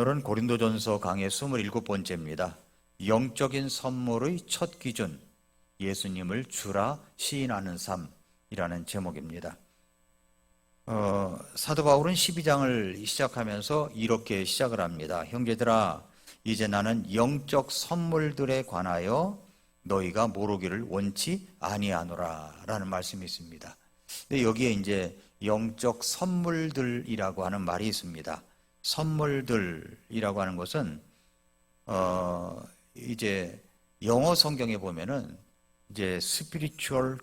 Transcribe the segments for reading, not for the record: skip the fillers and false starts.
오늘은 고린도전서 강의 27번째입니다. 영적인 선물의 첫 기준, 예수님을 주라 시인하는 삶이라는 제목입니다. 사도 바울은 12장을 시작하면서 이렇게 시작을 합니다. 형제들아, 이제 나는 영적 선물들에 관하여 너희가 모르기를 원치 아니하노라 라는 말씀이 있습니다. 근데 여기에 이제 영적 선물들이라고 하는 말이 있습니다. 선물들이라고 하는 것은 이제 영어 성경에 보면은 이제 spiritual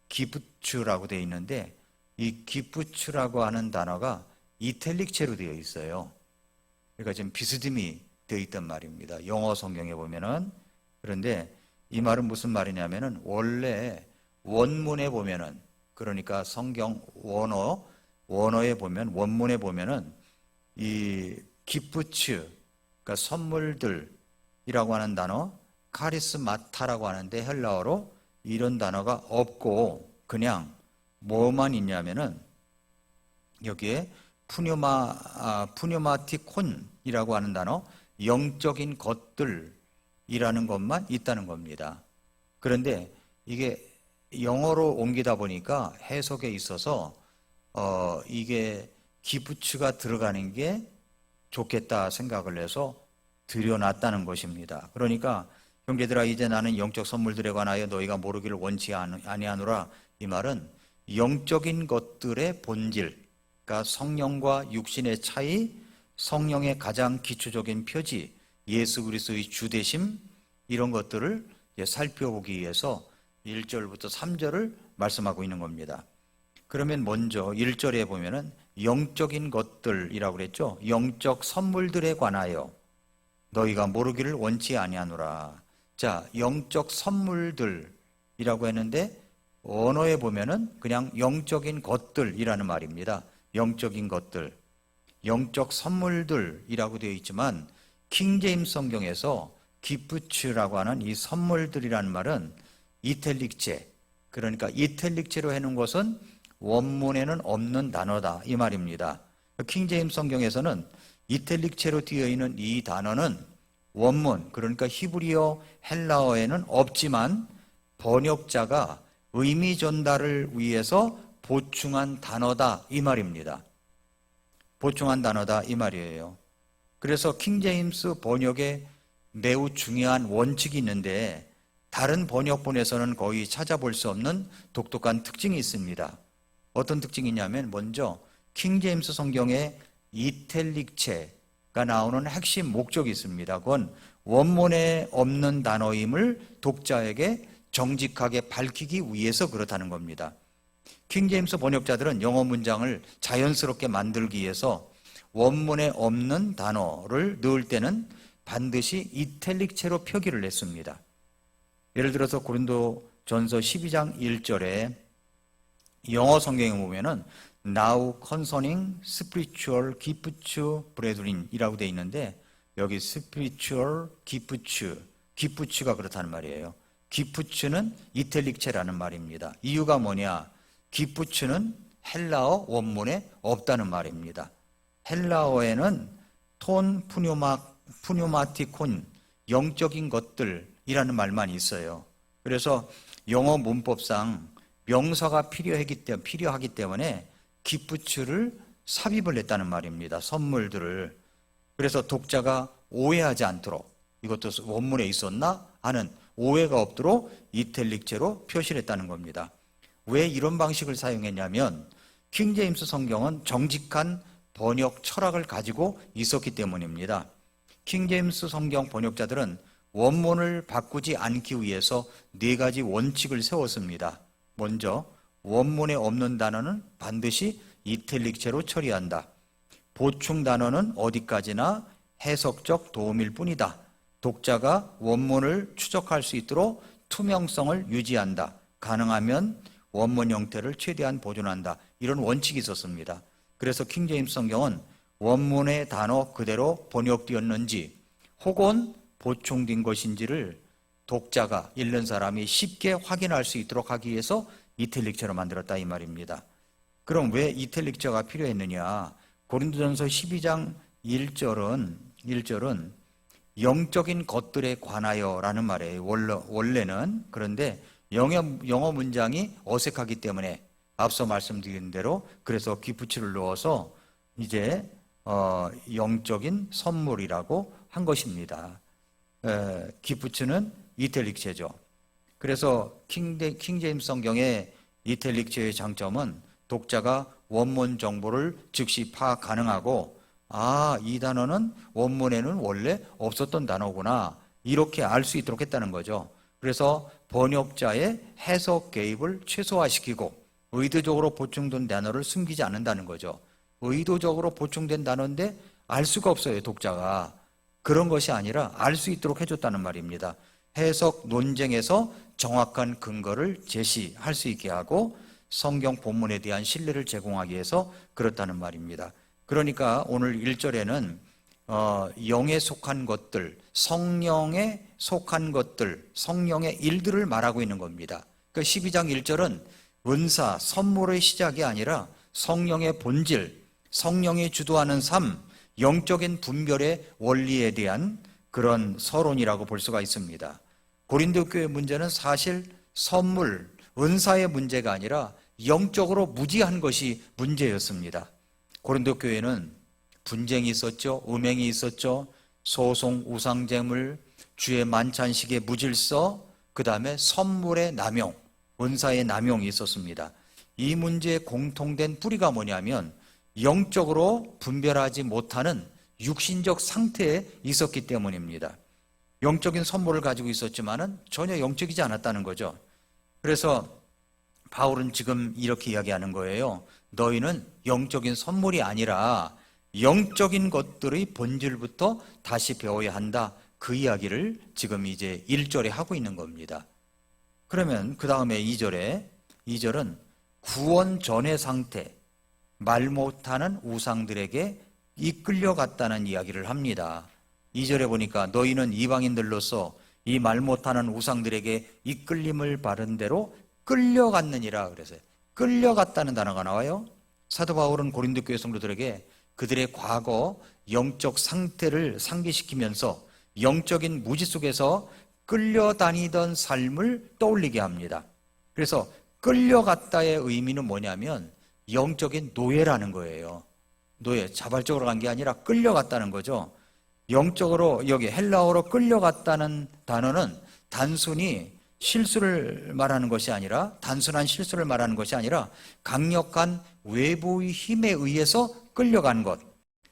gifts라고 되어 있는데, 이 gifts라고 하는 단어가 이탈릭체로 되어 있어요. 그러니까 지금 비스듬히 되어 있단 말입니다. 영어 성경에 보면은. 그런데 이 말은 무슨 말이냐면은, 원래 원문에 보면은, 그러니까 성경 원어에 보면, 원문에 보면은 이 기프츠, 그러니까 선물들이라고 하는 단어, 카리스마타라고 하는데 헬라어로 이런 단어가 없고 그냥 뭐만 있냐면은 여기에 푸뉴마티콘이라고 하는 단어, 영적인 것들이라는 것만 있다는 겁니다. 그런데 이게 영어로 옮기다 보니까 해석에 있어서 이게 기프츠가 들어가는 게 좋겠다 생각을 해서 들여놨다는 것입니다. 그러니까 형제들아, 이제 나는 영적 선물들에 관하여 너희가 모르기를 원치 아니하노라. 이 말은 영적인 것들의 본질, 그러니까 성령과 육신의 차이, 성령의 가장 기초적인 표지, 예수 그리스도의 주되심, 이런 것들을 살펴보기 위해서 1절부터 3절을 말씀하고 있는 겁니다. 그러면 먼저 1절에 보면은 영적인 것들이라고 그랬죠. 영적 선물들에 관하여 너희가 모르기를 원치 아니하노라. 자, 영적 선물들이라고 했는데 언어에 보면은 그냥 영적인 것들이라는 말입니다. 영적인 것들, 영적 선물들이라고 되어 있지만 킹제임스 성경에서 기프츠라고 하는 이 선물들이라는 말은 이탈릭체, 그러니까 이탈릭체로 해놓은 것은 원문에는 없는 단어다, 이 말입니다. 킹제임스 성경에서는 이탈릭체로 되어 있는 이 단어는 원문, 그러니까 히브리어, 헬라어에는 없지만 번역자가 의미 전달을 위해서 보충한 단어다, 이 말입니다. 보충한 단어다, 이 말이에요. 그래서 킹제임스 번역에 매우 중요한 원칙이 있는데 다른 번역본에서는 거의 찾아볼 수 없는 독특한 특징이 있습니다. 어떤 특징이냐면, 먼저 킹제임스 성경에 이탈릭체가 나오는 핵심 목적이 있습니다. 그건 원문에 없는 단어임을 독자에게 정직하게 밝히기 위해서 그렇다는 겁니다. 킹제임스 번역자들은 영어 문장을 자연스럽게 만들기 위해서 원문에 없는 단어를 넣을 때는 반드시 이탈릭체로 표기를 했습니다. 예를 들어서 고린도전서 12장 1절에 영어 성경에 보면은 Now concerning spiritual gifts brethren 이라고 되어 있는데, 여기 spiritual gifts가 그렇다는 말이에요. gifts는 이탈릭체라는 말입니다. 이유가 뭐냐? gifts는 헬라어 원문에 없다는 말입니다. 헬라어에는 톤 푸뉴마티콘, 영적인 것들이라는 말만 있어요. 그래서 영어 문법상 명사가 필요하기 때문에 기프츠를 삽입을 했다는 말입니다. 선물들을. 그래서 독자가 오해하지 않도록, 이것도 원문에 있었나 하는 오해가 없도록 이탈릭체로 표시를 했다는 겁니다. 왜 이런 방식을 사용했냐면, 킹제임스 성경은 정직한 번역 철학을 가지고 있었기 때문입니다. 킹제임스 성경 번역자들은 원문을 바꾸지 않기 위해서 4가지 원칙을 세웠습니다. 먼저, 원문에 없는 단어는 반드시 이탈릭체로 처리한다. 보충 단어는 어디까지나 해석적 도움일 뿐이다. 독자가 원문을 추적할 수 있도록 투명성을 유지한다. 가능하면 원문 형태를 최대한 보존한다. 이런 원칙이 있었습니다. 그래서 킹제임스 성경은 원문의 단어 그대로 번역되었는지 혹은 보충된 것인지를 독자가, 읽는 사람이 쉽게 확인할 수 있도록 하기 위해서 이탈릭체로 만들었다, 이 말입니다. 그럼 왜 이탈릭체가 필요했느냐? 고린도전서 12장 1절은 1절은 영적인 것들에 관하여라는 말이에요. 원래는. 그런데 영어 문장이 어색하기 때문에 앞서 말씀드린 대로 그래서 기프치를 넣어서 이제 영적인 선물이라고 한 것입니다. 기프츠는 이탈릭체죠. 그래서 킹제임스 성경의 이탈릭체의 장점은 독자가 원문 정보를 즉시 파악 가능하고 이 단어는 원문에는 원래 없었던 단어구나 이렇게 알 수 있도록 했다는 거죠. 그래서 번역자의 해석 개입을 최소화시키고 의도적으로 보충된 단어를 숨기지 않는다는 거죠. 의도적으로 보충된 단어인데 알 수가 없어요, 독자가. 그런 것이 아니라 알 수 있도록 해줬다는 말입니다. 해석 논쟁에서 정확한 근거를 제시할 수 있게 하고 성경 본문에 대한 신뢰를 제공하기 위해서 그렇다는 말입니다. 그러니까 오늘 1절에는 영에 속한 것들, 성령에 속한 것들, 성령의 일들을 말하고 있는 겁니다. 그러니까 12장 1절은 은사, 선물의 시작이 아니라 성령의 본질, 성령이 주도하는 삶, 영적인 분별의 원리에 대한 그런 서론이라고 볼 수가 있습니다. 고린도 교회 문제는 사실 선물, 은사의 문제가 아니라 영적으로 무지한 것이 문제였습니다. 고린도 교회는 분쟁이 있었죠. 음행이 있었죠. 소송, 우상제물, 주의 만찬식의 무질서, 그 다음에 선물의 남용, 은사의 남용이 있었습니다. 이 문제의 공통된 뿌리가 뭐냐면 영적으로 분별하지 못하는 육신적 상태에 있었기 때문입니다. 영적인 선물을 가지고 있었지만은 전혀 영적이지 않았다는 거죠. 그래서 바울은 지금 이렇게 이야기하는 거예요. 너희는 영적인 선물이 아니라 영적인 것들의 본질부터 다시 배워야 한다. 그 이야기를 지금 이제 1절에 하고 있는 겁니다. 그러면 그 다음에 2절은 구원 전의 상태, 말 못하는 우상들에게 이끌려갔다는 이야기를 합니다. 2절에 보니까 너희는 이방인들로서 이 말 못하는 우상들에게 이끌림을 받은 대로 끌려갔느니라 그래서요. 끌려갔다는 단어가 나와요. 사도 바울은 고린도 교회 성도들에게 그들의 과거 영적 상태를 상기시키면서 영적인 무지 속에서 끌려다니던 삶을 떠올리게 합니다. 그래서 끌려갔다의 의미는 뭐냐면 영적인 노예라는 거예요. 노예, 자발적으로 간 게 아니라 끌려갔다는 거죠. 영적으로 여기 헬라어로 끌려갔다는 단어는 단순히 실수를 말하는 것이 아니라 단순한 실수를 말하는 것이 아니라 강력한 외부의 힘에 의해서 끌려간 것,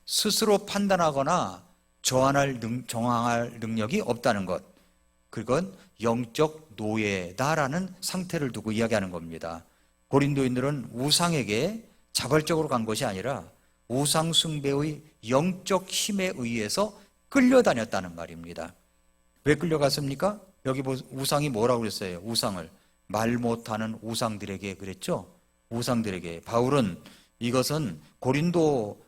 스스로 판단하거나 저항할 능력이 없다는 것, 그건 영적 노예다라는 상태를 두고 이야기하는 겁니다. 고린도인들은 우상에게 자발적으로 간 것이 아니라 우상 숭배의 영적 힘에 의해서 끌려다녔다는 말입니다. 왜 끌려갔습니까? 여기 우상이 뭐라고 그랬어요? 우상을 말 못하는 우상들에게 그랬죠? 우상들에게. 바울은 이것은 고린도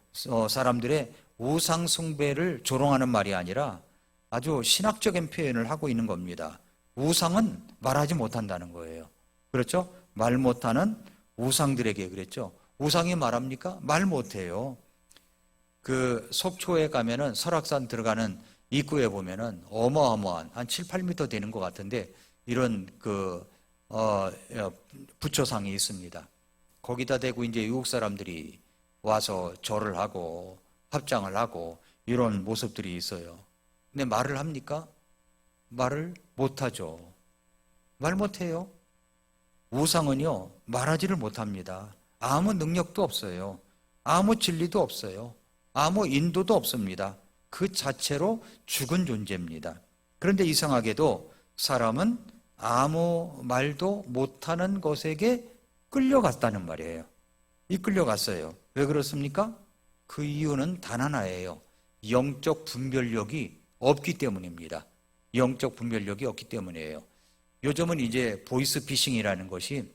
사람들의 우상 숭배를 조롱하는 말이 아니라 아주 신학적인 표현을 하고 있는 겁니다. 우상은 말하지 못한다는 거예요. 그렇죠? 말 못하는 우상들에게 그랬죠? 우상이 말합니까? 말 못해요. 그 속초에 가면은 설악산 들어가는 입구에 보면은 어마어마한 한 7, 8m 되는 것 같은데 이런 부처상이 있습니다. 거기다 대고 이제 외국 사람들이 와서 절을 하고 합장을 하고 이런 모습들이 있어요. 근데 말을 합니까? 말을 못하죠. 말 못해요. 우상은요, 말하지를 못합니다. 아무 능력도 없어요. 아무 진리도 없어요. 아무 인도도 없습니다. 그 자체로 죽은 존재입니다. 그런데 이상하게도 사람은 아무 말도 못하는 것에게 끌려갔다는 말이에요. 이끌려갔어요. 왜 그렇습니까? 그 이유는 단 하나예요. 영적 분별력이 없기 때문입니다. 영적 분별력이 없기 때문이에요. 요즘은 이제 보이스피싱이라는 것이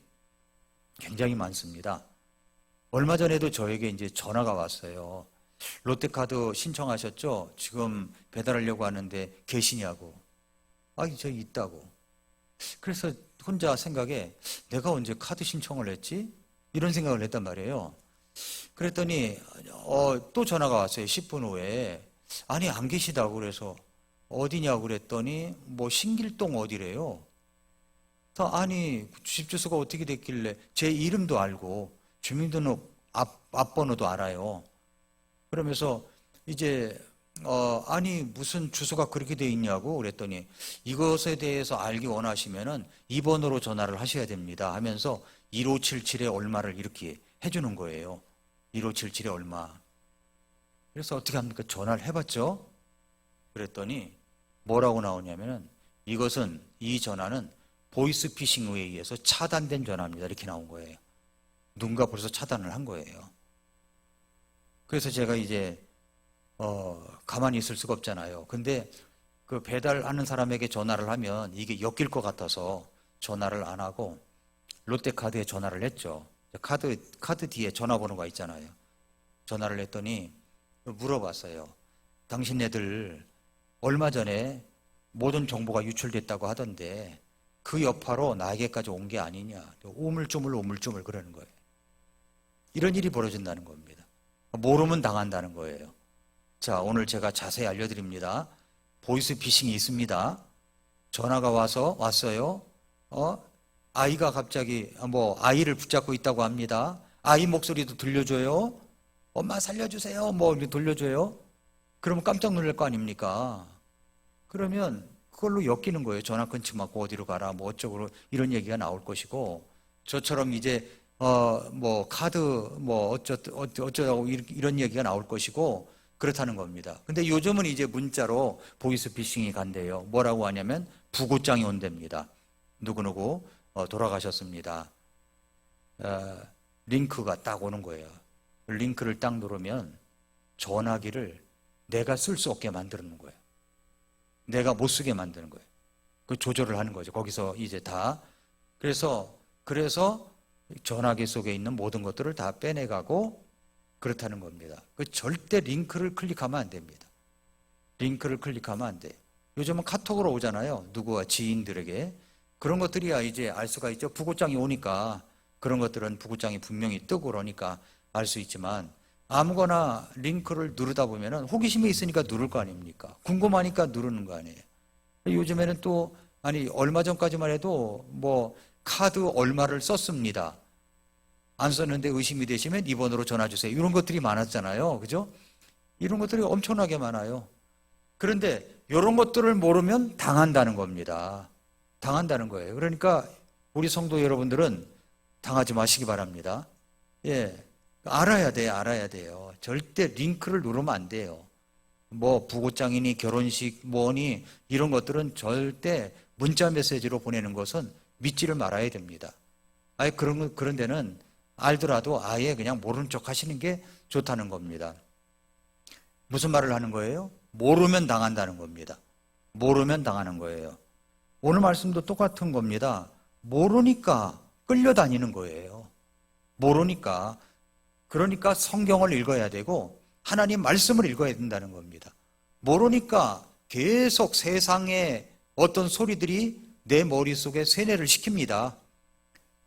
굉장히 많습니다. 얼마 전에도 저에게 이제 전화가 왔어요. 롯데카드 신청하셨죠? 지금 배달하려고 하는데 계시냐고. 저 있다고. 그래서 혼자 생각에 내가 언제 카드 신청을 했지? 이런 생각을 했단 말이에요. 그랬더니 또 전화가 왔어요. 10분 후에. 아니 안 계시다고 그래서 어디냐고 그랬더니 뭐 신길동 어디래요. 아니 집 주소가 어떻게 됐길래 제 이름도 알고 주민등록 앞번호도 알아요. 그러면서 이제 아니 무슨 주소가 그렇게 돼 있냐고 그랬더니 이것에 대해서 알기 원하시면은 2번으로 전화를 하셔야 됩니다 하면서 1577에 얼마를 이렇게 해주는 거예요. 1577에 얼마. 그래서 어떻게 합니까? 전화를 해봤죠. 그랬더니 뭐라고 나오냐면은 이 전화는 보이스피싱에 의해서 차단된 전화입니다. 이렇게 나온 거예요. 누군가 벌써 차단을 한 거예요. 그래서 제가 이제 가만히 있을 수가 없잖아요. 근데 그 배달하는 사람에게 전화를 하면 이게 엮일 것 같아서 전화를 안 하고 롯데카드에 전화를 했죠. 카드 뒤에 전화번호가 있잖아요. 전화를 했더니 물어봤어요. 당신네들 얼마 전에 모든 정보가 유출됐다고 하던데 그 여파로 나에게까지 온 게 아니냐. 우물쭈물 그러는 거예요. 이런 일이 벌어진다는 겁니다. 모르면 당한다는 거예요. 자, 오늘 제가 자세히 알려드립니다. 보이스피싱이 있습니다. 전화가 왔어요. 아이가 갑자기 아이를 붙잡고 있다고 합니다. 아이 목소리도 들려줘요. 엄마 살려주세요. 돌려줘요. 그러면 깜짝 놀랄 거 아닙니까? 그러면 그걸로 엮이는 거예요. 전화 끊지 말고 어디로 가라, 어쩌고 이런 얘기가 나올 것이고, 저처럼 이제 카드 어쩌고 이런 얘기가 나올 것이고 그렇다는 겁니다. 근데 요즘은 이제 문자로 보이스피싱이 간대요. 뭐라고 하냐면 부고장이 온답니다. 누구누구 돌아가셨습니다. 링크가 딱 오는 거예요. 링크를 딱 누르면 전화기를 내가 쓸 수 없게 만드는 거예요. 내가 못 쓰게 만드는 거예요. 그 조절을 하는 거죠. 거기서 이제 다. 그래서 전화기 속에 있는 모든 것들을 다 빼내가고 그렇다는 겁니다. 절대 링크를 클릭하면 안 됩니다. 링크를 클릭하면 안 돼요. 요즘은 카톡으로 오잖아요. 누구와 지인들에게. 그런 것들이야 이제 알 수가 있죠. 부고장이 오니까 그런 것들은 부고장이 분명히 뜨고 그러니까 알 수 있지만 아무거나 링크를 누르다 보면은 호기심이 있으니까 누를 거 아닙니까? 궁금하니까 누르는 거 아니에요. 요즘에는 또 얼마 전까지만 해도 카드 얼마를 썼습니다. 안 썼는데 의심이 되시면 2번으로 전화 주세요. 이런 것들이 많았잖아요. 그죠? 이런 것들이 엄청나게 많아요. 그런데 이런 것들을 모르면 당한다는 겁니다. 당한다는 거예요. 그러니까 우리 성도 여러분들은 당하지 마시기 바랍니다. 예. 알아야 돼요. 절대 링크를 누르면 안 돼요. 부고장이니 결혼식 뭐니 이런 것들은 절대 문자 메시지로 보내는 것은 믿지를 말아야 됩니다. 아예 그런 데는 알더라도 아예 그냥 모르는 척 하시는 게 좋다는 겁니다. 무슨 말을 하는 거예요? 모르면 당한다는 겁니다. 모르면 당하는 거예요. 오늘 말씀도 똑같은 겁니다. 모르니까 끌려다니는 거예요. 모르니까. 그러니까 성경을 읽어야 되고 하나님 말씀을 읽어야 된다는 겁니다. 모르니까 계속 세상의 어떤 소리들이 내 머릿속에 세뇌를 시킵니다.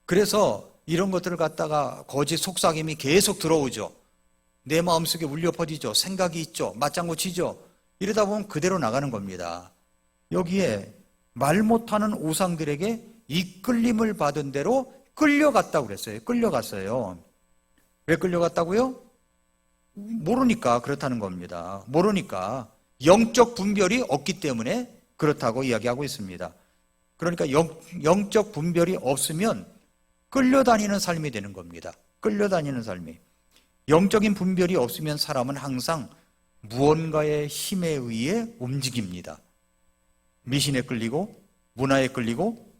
그래서 이런 것들을 갖다가 거짓 속삭임이 계속 들어오죠. 내 마음속에 울려 퍼지죠. 생각이 있죠. 맞장구 치죠. 이러다 보면 그대로 나가는 겁니다. 여기에 말 못하는 우상들에게 이끌림을 받은 대로 끌려갔다고 그랬어요. 끌려갔어요. 왜 끌려갔다고요? 모르니까 그렇다는 겁니다. 모르니까 영적 분별이 없기 때문에 그렇다고 이야기하고 있습니다. 그러니까 영적 분별이 없으면 끌려다니는 삶이 되는 겁니다. 끌려다니는 삶이. 영적인 분별이 없으면 사람은 항상 무언가의 힘에 의해 움직입니다. 미신에 끌리고 문화에 끌리고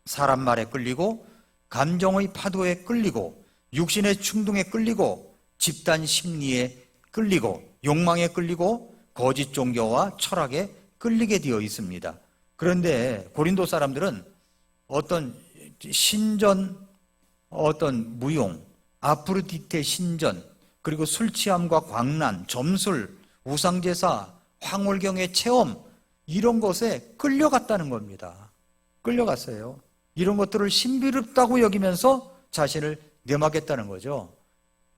사람 말에 끌리고 감정의 파도에 끌리고 육신의 충동에 끌리고 집단 심리에 끌리고 욕망에 끌리고 거짓 종교와 철학에 끌리게 되어 있습니다. 그런데 고린도 사람들은 어떤 신전, 어떤 무용, 아프로디테 신전, 그리고 술 취함과 광란, 점술, 우상제사, 황홀경의 체험 이런 것에 끌려갔다는 겁니다. 끌려갔어요. 이런 것들을 신비롭다고 여기면서 자신을 내막겠다는 거죠.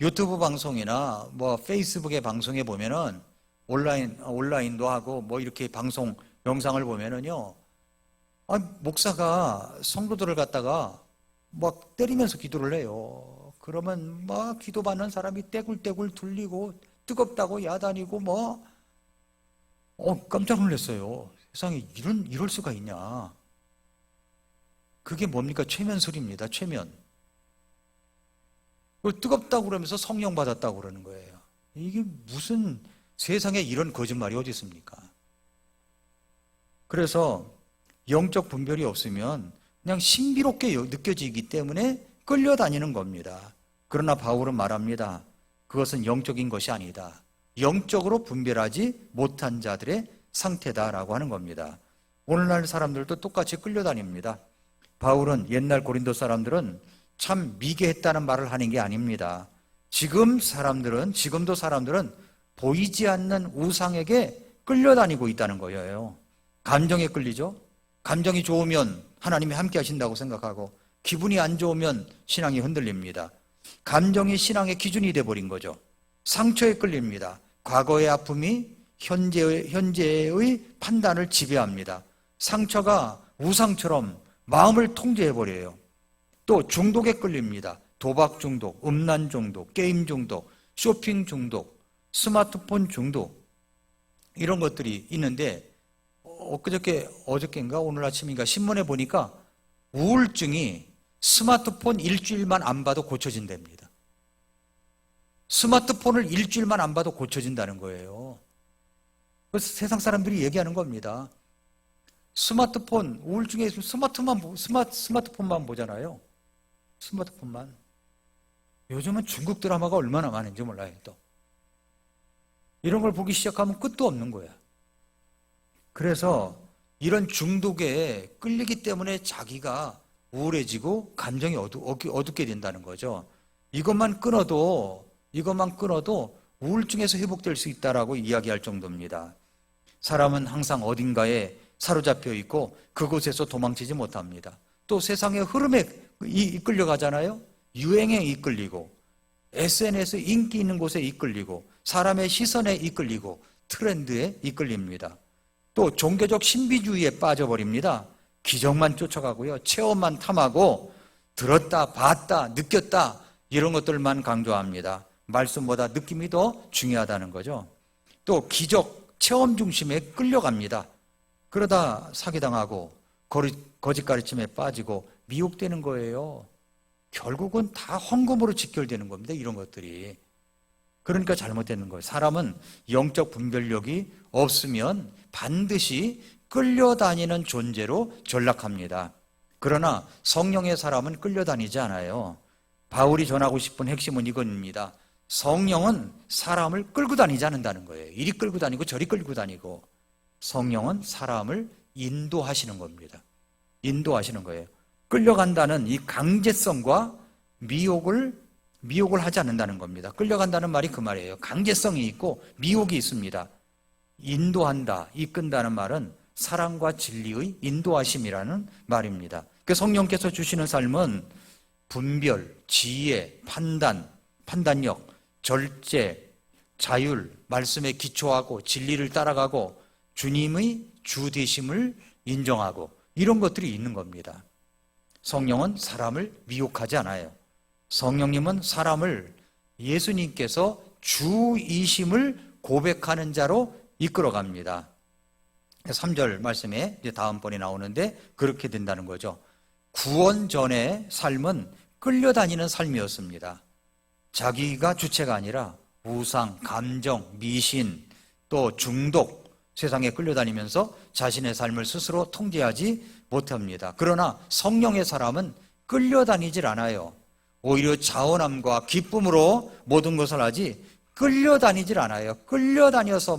유튜브 방송이나 페이스북의 방송에 보면은 온라인도 하고 뭐 이렇게 방송 영상을 보면은요, 목사가 성도들을 갖다가 막 때리면서 기도를 해요. 그러면 막 기도받는 사람이 떼굴떼굴 둘리고 뜨겁다고 야단이고 깜짝 놀랐어요. 세상에 이럴 수가 있냐. 그게 뭡니까? 최면술입니다. 최면. 뜨겁다고 그러면서 성령 받았다고 그러는 거예요. 이게 무슨 세상에 이런 거짓말이 어디 있습니까? 그래서 영적 분별이 없으면 그냥 신비롭게 느껴지기 때문에 끌려다니는 겁니다. 그러나 바울은 말합니다. 그것은 영적인 것이 아니다. 영적으로 분별하지 못한 자들의 상태다라고 하는 겁니다. 오늘날 사람들도 똑같이 끌려다닙니다. 바울은 옛날 고린도 사람들은 참 미개했다는 말을 하는 게 아닙니다. 지금도 사람들은 보이지 않는 우상에게 끌려다니고 있다는 거예요. 감정에 끌리죠. 감정이 좋으면 하나님이 함께 하신다고 생각하고, 기분이 안 좋으면 신앙이 흔들립니다. 감정이 신앙의 기준이 돼버린 거죠. 상처에 끌립니다. 과거의 아픔이 현재의 판단을 지배합니다. 상처가 우상처럼 마음을 통제해버려요. 또 중독에 끌립니다. 도박 중독, 음란 중독, 게임 중독, 쇼핑 중독, 스마트폰 중독, 이런 것들이 있는데, 어저께인가 오늘 아침인가 신문에 보니까 우울증이 스마트폰 일주일만 안 봐도 고쳐진답니다. 스마트폰을 일주일만 안 봐도 고쳐진다는 거예요. 그래서 세상 사람들이 얘기하는 겁니다. 스마트폰, 우울증에 있으면 스마트폰만 보잖아요. 스마트폰만. 요즘은 중국 드라마가 얼마나 많은지 몰라요, 또. 이런 걸 보기 시작하면 끝도 없는 거야. 그래서 이런 중독에 끌리기 때문에 자기가 우울해지고 감정이 어둡게 된다는 거죠. 이것만 끊어도 우울증에서 회복될 수 있다라고 이야기할 정도입니다. 사람은 항상 어딘가에 사로잡혀 있고 그곳에서 도망치지 못합니다. 또 세상의 흐름에 이끌려 가잖아요. 유행에 이끌리고, SNS 인기 있는 곳에 이끌리고, 사람의 시선에 이끌리고, 트렌드에 이끌립니다. 또 종교적 신비주의에 빠져버립니다. 기적만 쫓아가고요. 체험만 탐하고, 들었다, 봤다, 느꼈다, 이런 것들만 강조합니다. 말씀보다 느낌이 더 중요하다는 거죠. 또 기적, 체험 중심에 끌려갑니다. 그러다 사기당하고 거짓 가르침에 빠지고 미혹되는 거예요. 결국은 다 헌금으로 직결되는 겁니다. 이런 것들이. 그러니까 잘못되는 거예요. 사람은 영적 분별력이 없으면 반드시 끌려다니는 존재로 전락합니다. 그러나 성령의 사람은 끌려다니지 않아요. 바울이 전하고 싶은 핵심은 이겁니다. 성령은 사람을 끌고 다니지 않는다는 거예요. 이리 끌고 다니고 저리 끌고 다니고, 성령은 사람을 인도하시는 겁니다. 인도하시는 거예요. 끌려간다는 이 강제성과 미혹을 하지 않는다는 겁니다. 끌려간다는 말이 그 말이에요. 강제성이 있고 미혹이 있습니다. 인도한다, 이끈다는 말은 사랑과 진리의 인도하심이라는 말입니다. 그 성령께서 주시는 삶은 분별, 지혜, 판단력, 절제, 자율, 말씀에 기초하고 진리를 따라가고 주님의 주 되심을 인정하고, 이런 것들이 있는 겁니다. 성령은 사람을 미혹하지 않아요. 성령님은 사람을 예수님께서 주이심을 고백하는 자로 이끌어갑니다. 3절 말씀에 다음번에 나오는데 그렇게 된다는 거죠. 구원 전의 삶은 끌려다니는 삶이었습니다. 자기가 주체가 아니라 우상, 감정, 미신, 또 중독, 세상에 끌려다니면서 자신의 삶을 스스로 통제하지 못합니다. 그러나 성령의 사람은 끌려다니질 않아요. 오히려 자원함과 기쁨으로 모든 것을 하지 끌려다니질 않아요. 끌려다녀서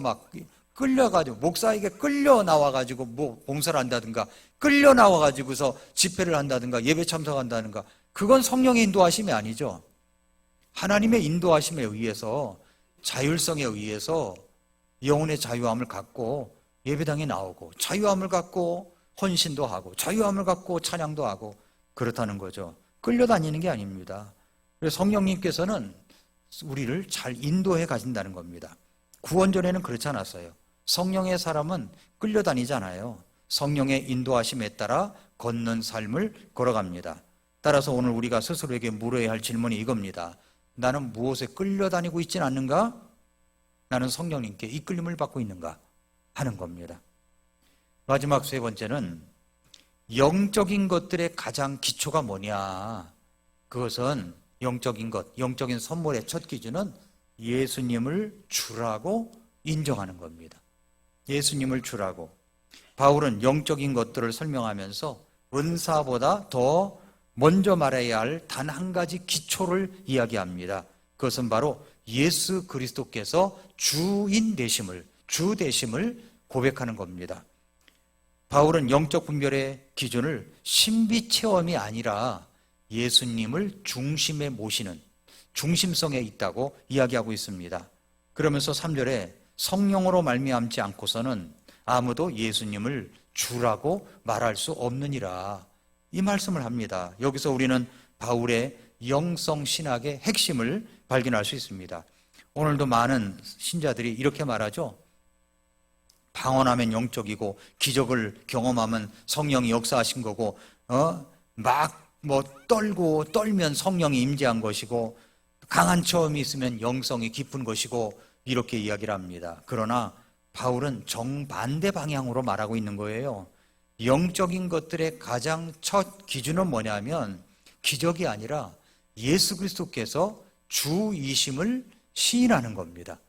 끌려가지고 목사에게 끌려 나와가지고 봉사를 한다든가, 끌려 나와가지고서 집회를 한다든가, 예배 참석한다든가, 그건 성령의 인도하심이 아니죠. 하나님의 인도하심에 의해서, 자율성에 의해서 영혼의 자유함을 갖고 예배당에 나오고, 자유함을 갖고 헌신도 하고, 자유함을 갖고 찬양도 하고, 그렇다는 거죠. 끌려다니는 게 아닙니다. 그래서 성령님께서는 우리를 잘 인도해 가신다는 겁니다. 구원전에는 그렇지 않았어요. 성령의 사람은 끌려다니잖아요. 성령의 인도하심에 따라 걷는 삶을 걸어갑니다. 따라서 오늘 우리가 스스로에게 물어야 할 질문이 이겁니다. 나는 무엇에 끌려다니고 있지는 않는가? 나는 성령님께 이끌림을 받고 있는가? 하는 겁니다. 마지막 세 번째는 영적인 것들의 가장 기초가 뭐냐? 그것은 영적인 것, 영적인 선물의 첫 기준은 예수님을 주라고 인정하는 겁니다. 예수님을 주라고. 바울은 영적인 것들을 설명하면서 은사보다 더 먼저 말해야 할 단 한 가지 기초를 이야기합니다. 그것은 바로 예수 그리스도께서 주인 되심을, 주 되심을 고백하는 겁니다. 바울은 영적 분별의 기준을 신비 체험이 아니라 예수님을 중심에 모시는 중심성에 있다고 이야기하고 있습니다. 그러면서 3절에 성령으로 말미암지 않고서는 아무도 예수님을 주라고 말할 수 없느니라, 이 말씀을 합니다. 여기서 우리는 바울의 영성 신학의 핵심을 발견할 수 있습니다. 오늘도 많은 신자들이 이렇게 말하죠. 방언하면 영적이고 기적을 경험하면 성령이 역사하신 거고 떨면 성령이 임재한 것이고 강한 체험이 있으면 영성이 깊은 것이고 이렇게 이야기를 합니다. 그러나 바울은 정반대 방향으로 말하고 있는 거예요. 영적인 것들의 가장 첫 기준은 뭐냐면 기적이 아니라 예수 그리스도께서 주이심을 시인하는 겁니다.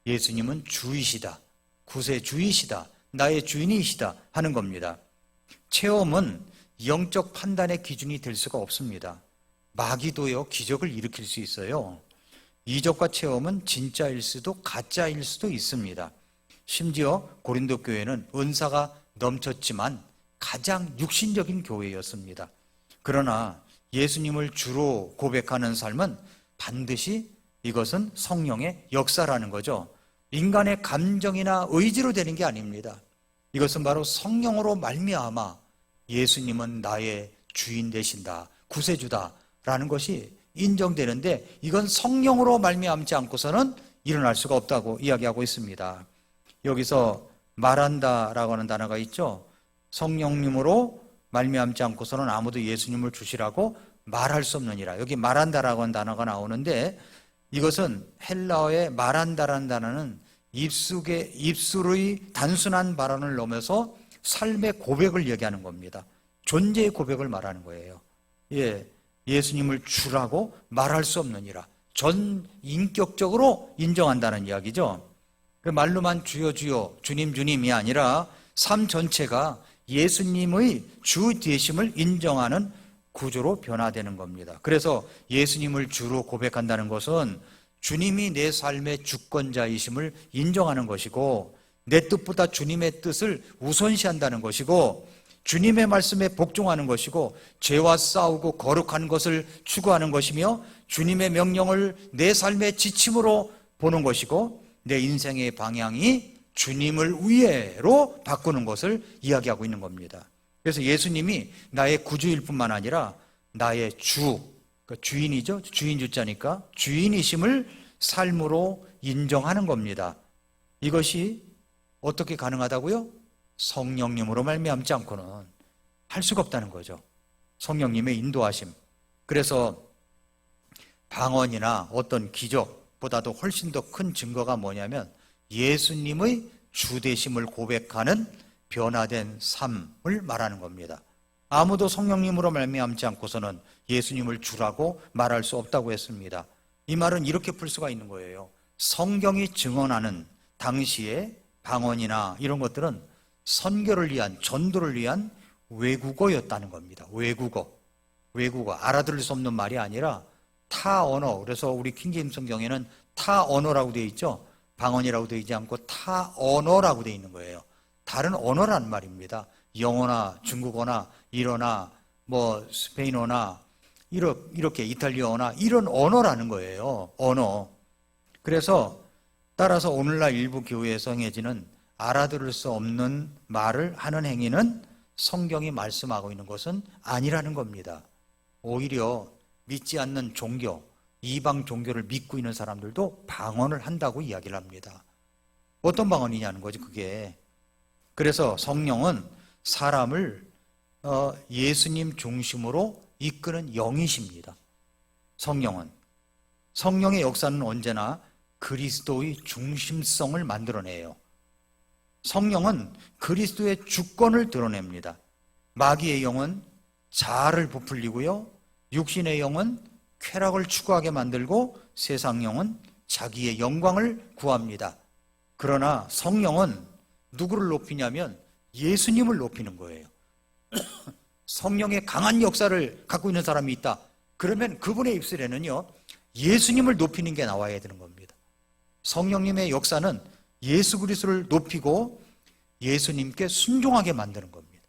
예수님은 주이시다, 구세주이시다, 나의 주인이시다 하는 겁니다. 체험은 영적 판단의 기준이 될 수가 없습니다. 마귀도요 기적을 일으킬 수 있어요. 이적과 체험은 진짜일 수도 가짜일 수도 있습니다. 심지어 고린도 교회는 은사가 넘쳤지만 가장 육신적인 교회였습니다. 그러나 예수님을 주로 고백하는 삶은 반드시 이것은 성령의 역사라는 거죠. 인간의 감정이나 의지로 되는 게 아닙니다. 이것은 바로 성령으로 말미암아 예수님은 나의 주인 되신다, 구세주다 라는 것이 인정되는데 이건 성령으로 말미암지 않고서는 일어날 수가 없다고 이야기하고 있습니다. 여기서 말한다라고 하는 단어가 있죠. 성령님으로 말미암지 않고서는 아무도 예수님을 주시라고 말할 수 없느니라. 여기 말한다라고 하는 단어가 나오는데 이것은 헬라어의 말한다라는 단어는 입술의 단순한 발언을 넘어서 삶의 고백을 얘기하는 겁니다. 존재의 고백을 말하는 거예요. 예수님을 주라고 말할 수 없느니라. 전 인격적으로 인정한다는 이야기죠. 그 말로만 주여 주여 주님 주님이 아니라 삶 전체가 예수님의 주 되심을 인정하는 구조로 변화되는 겁니다. 그래서 예수님을 주로 고백한다는 것은 주님이 내 삶의 주권자이심을 인정하는 것이고 내 뜻보다 주님의 뜻을 우선시한다는 것이고 주님의 말씀에 복종하는 것이고 죄와 싸우고 거룩한 것을 추구하는 것이며 주님의 명령을 내 삶의 지침으로 보는 것이고 내 인생의 방향이 주님을 위해로 바꾸는 것을 이야기하고 있는 겁니다. 그래서 예수님이 나의 구주일 뿐만 아니라 나의 주, 그러니까 주인이죠. 주인 주자니까 주인이심을 삶으로 인정하는 겁니다. 이것이 어떻게 가능하다고요? 성령님으로 말미암지 않고는 할 수가 없다는 거죠. 성령님의 인도하심. 그래서 방언이나 어떤 기적보다도 훨씬 더 큰 증거가 뭐냐면 예수님의 주되심을 고백하는 변화된 삶을 말하는 겁니다. 아무도 성령님으로 말미암지 않고서는 예수님을 주라고 말할 수 없다고 했습니다. 이 말은 이렇게 풀 수가 있는 거예요. 성경이 증언하는 당시에 방언이나 이런 것들은 선교를 위한, 전도를 위한 외국어였다는 겁니다. 외국어. 알아들을 수 없는 말이 아니라 타 언어. 그래서 우리 킹제임스 성경에는 타 언어라고 되어 있죠. 방언이라고 되어 있지 않고 타 언어라고 되어 있는 거예요. 다른 언어란 말입니다. 영어나 중국어나 일어나 스페인어나 이렇게 이탈리아어나 이런 언어라는 거예요. 언어. 그래서 따라서 오늘날 일부 교회에서 행해지는 알아들을 수 없는 말을 하는 행위는 성경이 말씀하고 있는 것은 아니라는 겁니다. 오히려 믿지 않는 종교, 이방 종교를 믿고 있는 사람들도 방언을 한다고 이야기를 합니다. 어떤 방언이냐는 거죠, 그게. 그래서 성령은 사람을 예수님 중심으로 이끄는 영이십니다. 성령의 역사는 언제나 그리스도의 중심성을 만들어내요. 성령은 그리스도의 주권을 드러냅니다. 마귀의 영은 자아를 부풀리고요, 육신의 영은 쾌락을 추구하게 만들고, 세상 영은 자기의 영광을 구합니다. 그러나 성령은 누구를 높이냐면 예수님을 높이는 거예요. 성령의 강한 역사를 갖고 있는 사람이 있다. 그러면 그분의 입술에는요, 예수님을 높이는 게 나와야 되는 겁니다. 성령님의 역사는 예수 그리스도를 높이고 예수님께 순종하게 만드는 겁니다.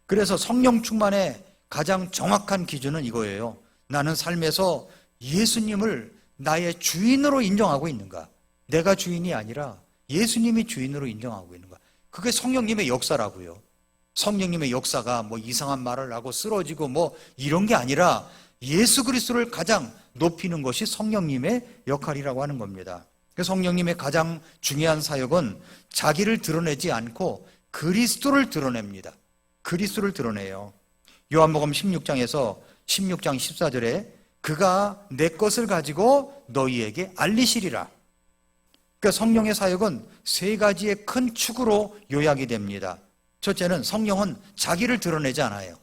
그래서 성령 충만의 가장 정확한 기준은 이거예요. 나는 삶에서 예수님을 나의 주인으로 인정하고 있는가? 내가 주인이 아니라 예수님이 주인으로 인정하고 있는가? 그게 성령님의 역사라고요. 성령님의 역사가 뭐 이상한 말을 하고 쓰러지고 뭐 이런 게 아니라 예수 그리스도를 가장 높이는 것이 성령님의 역할이라고 하는 겁니다. 성령님의 가장 중요한 사역은 자기를 드러내지 않고 그리스도를 드러냅니다. 그리스도를 드러내요. 요한복음 16장 14절에 그가 내 것을 가지고 너희에게 알리시리라. 그러니까 성령의 사역은 세 가지의 큰 축으로 요약이 됩니다. 첫째는 성령은 자기를 드러내지 않아요.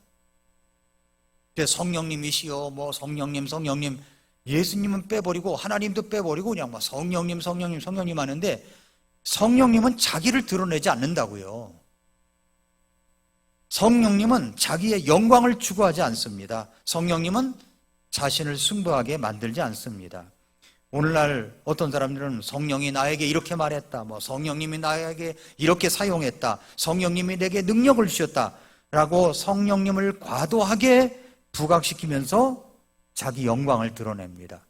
성령님이시여, 뭐 성령님 예수님은 빼버리고 하나님도 빼버리고 그냥 뭐 성령님 하는데 성령님은 자기를 드러내지 않는다고요. 성령님은 자기의 영광을 추구하지 않습니다. 성령님은 자신을 승부하게 만들지 않습니다. 오늘날 어떤 사람들은 성령이 나에게 이렇게 말했다, 뭐 성령님이 나에게 이렇게 사용했다, 성령님이 내게 능력을 주셨다 라고 성령님을 과도하게 부각시키면서 자기 영광을 드러냅니다.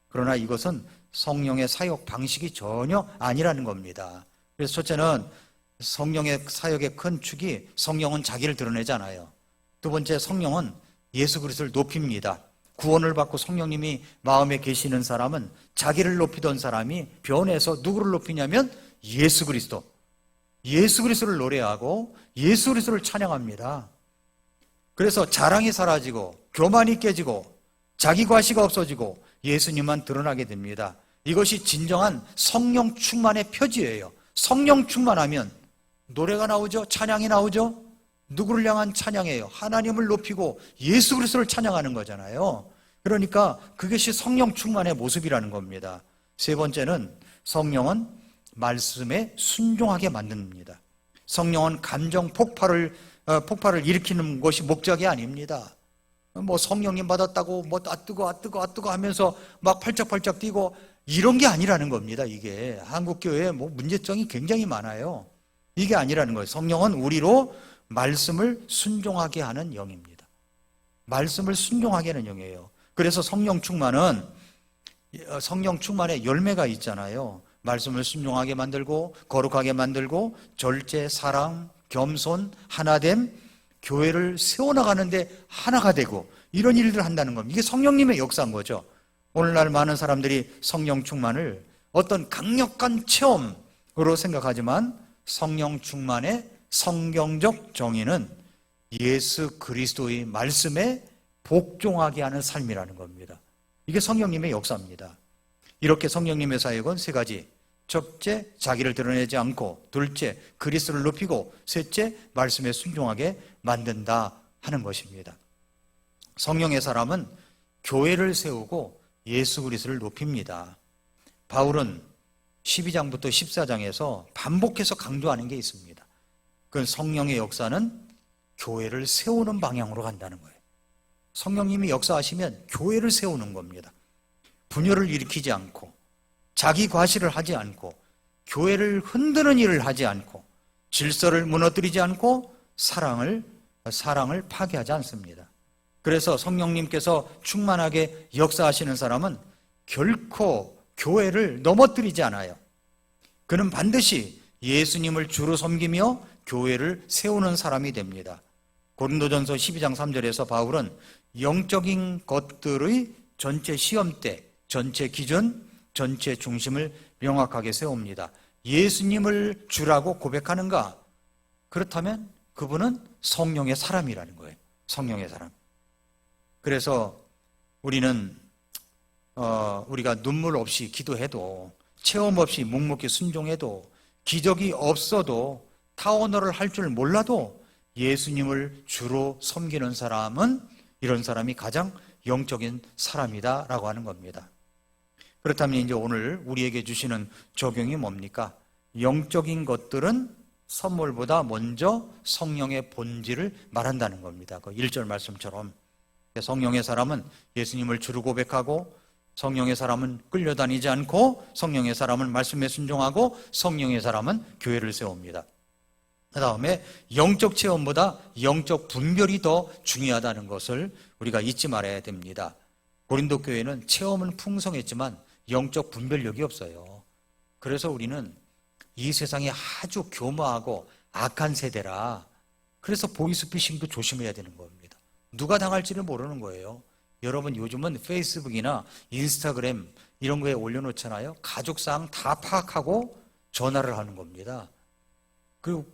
그러나 이것은 성령의 사역 방식이 전혀 아니라는 겁니다. 그래서 첫째는 성령의 사역의 큰 축이 성령은 자기를 드러내지 않아요. 두 번째, 성령은 예수 그리스도를 높입니다. 구원을 받고 성령님이 마음에 계시는 사람은 자기를 높이던 사람이 변해서 누구를 높이냐면 예수 그리스도를 노래하고 예수 그리스도를 찬양합니다. 그래서 자랑이 사라지고 교만이 깨지고 자기 과시가 없어지고 예수님만 드러나게 됩니다. 이것이 진정한 성령 충만의 표지예요. 성령 충만하면 노래가 나오죠. 찬양이 나오죠. 누구를 향한 찬양이에요? 하나님을 높이고 예수 그리스도를 찬양하는 거잖아요. 그러니까 그것이 성령 충만의 모습이라는 겁니다. 세 번째는 성령은 말씀에 순종하게 만듭니다. 성령은 감정 폭발을 일으키는 것이 목적이 아닙니다. 뭐 성령님 받았다고 뭐 뜨거 하면서 막 팔짝팔짝 뛰고 이런 게 아니라는 겁니다. 이게 한국 교회에 뭐 문제점이 굉장히 많아요. 이게 아니라는 거예요. 성령은 우리로 말씀을 순종하게 하는 영입니다. 말씀을 순종하게 하는 영이에요. 그래서 성령 충만의 열매가 있잖아요. 말씀을 순종하게 만들고 거룩하게 만들고 절제, 사랑, 겸손, 하나됨, 교회를 세워나가는데 하나가 되고 이런 일들을 한다는 겁니다. 이게 성령님의 역사인 거죠. 오늘날 많은 사람들이 성령 충만을 어떤 강력한 체험으로 생각하지만 성령 충만의 성경적 정의는 예수 그리스도의 말씀에 복종하게 하는 삶이라는 겁니다. 이게 성령님의 역사입니다. 이렇게 성령님의 사역은 세 가지. 첫째, 자기를 드러내지 않고, 둘째, 그리스도를 높이고, 셋째, 말씀에 순종하게 만든다 하는 것입니다. 성령의 사람은 교회를 세우고 예수 그리스도를 높입니다. 바울은 12장부터 14장에서 반복해서 강조하는 게 있습니다. 그 성령의 역사는 교회를 세우는 방향으로 간다는 거예요. 성령님이 역사하시면 교회를 세우는 겁니다. 분열을 일으키지 않고 자기 과시를 하지 않고 교회를 흔드는 일을 하지 않고 질서를 무너뜨리지 않고 사랑을 파괴하지 않습니다. 그래서 성령님께서 충만하게 역사하시는 사람은 결코 교회를 넘어뜨리지 않아요. 그는 반드시 예수님을 주로 섬기며 교회를 세우는 사람이 됩니다. 고린도전서 12장 3절에서 바울은 영적인 것들의 전체 시험대, 전체 기준, 전체 중심을 명확하게 세웁니다. 예수님을 주라고 고백하는가? 그렇다면 그분은 성령의 사람이라는 거예요. 성령의 사람. 그래서 우리는 우리가 눈물 없이 기도해도, 체험 없이 묵묵히 순종해도, 기적이 없어도, 타원어를 할 줄 몰라도 예수님을 주로 섬기는 사람은 이런 사람이 가장 영적인 사람이다라고 하는 겁니다. 그렇다면 이제 오늘 우리에게 주시는 적용이 뭡니까? 영적인 것들은 선물보다 먼저 성령의 본질을 말한다는 겁니다. 그 1절 말씀처럼 성령의 사람은 예수님을 주로 고백하고, 성령의 사람은 끌려다니지 않고, 성령의 사람은 말씀에 순종하고, 성령의 사람은 교회를 세웁니다. 그 다음에 영적 체험보다 영적 분별이 더 중요하다는 것을 우리가 잊지 말아야 됩니다. 고린도 교회는 체험은 풍성했지만 영적 분별력이 없어요. 그래서 우리는 이 세상이 아주 교모하고 악한 세대라, 그래서 보이스피싱도 조심해야 되는 겁니다. 누가 당할지를 모르는 거예요. 여러분, 요즘은 페이스북이나 인스타그램 이런 거에 올려놓잖아요. 가족사항 다 파악하고 전화를 하는 겁니다.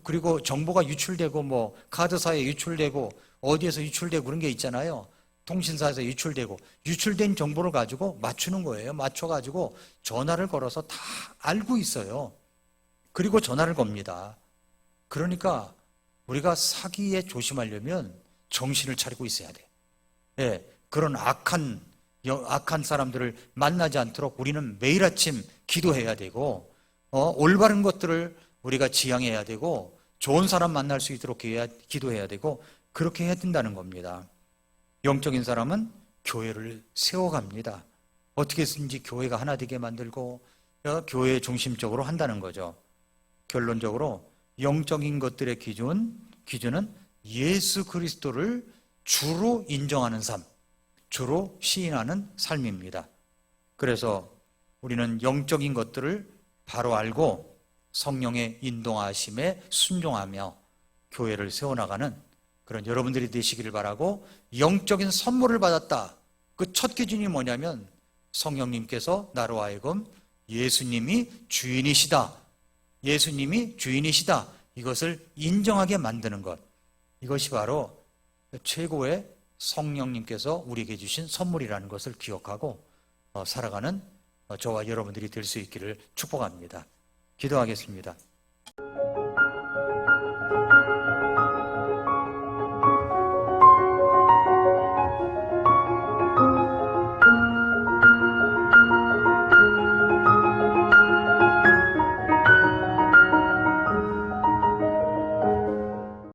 그리고 정보가 유출되고, 뭐 카드사에 유출되고, 어디에서 유출되고 그런 게 있잖아요. 통신사에서 유출된 정보를 가지고 맞추는 거예요. 맞춰가지고 전화를 걸어서 다 알고 있어요. 그리고 전화를 겁니다. 그러니까 우리가 사기에 조심하려면 정신을 차리고 있어야 돼. 예, 그런 악한 사람들을 만나지 않도록 우리는 매일 아침 기도해야 되고, 올바른 것들을 우리가 지향해야 되고, 좋은 사람 만날 수 있도록 기도해야 되고, 그렇게 해야 된다는 겁니다. 영적인 사람은 교회를 세워갑니다. 어떻게든지 교회가 하나 되게 만들고 교회 중심적으로 한다는 거죠. 결론적으로 영적인 것들의 기준은 예수 그리스도를 주로 인정하는 삶, 주로 시인하는 삶입니다. 그래서 우리는 영적인 것들을 바로 알고 성령의 인도하심에 순종하며 교회를 세워나가는 그런 여러분들이 되시기를 바라고, 영적인 선물을 받았다. 그 첫 기준이 뭐냐면 성령님께서 나로 하여금 예수님이 주인이시다, 이것을 인정하게 만드는 것, 이것이 바로 최고의 성령님께서 우리에게 주신 선물이라는 것을 기억하고 살아가는 저와 여러분들이 될 수 있기를 축복합니다. 기도하겠습니다.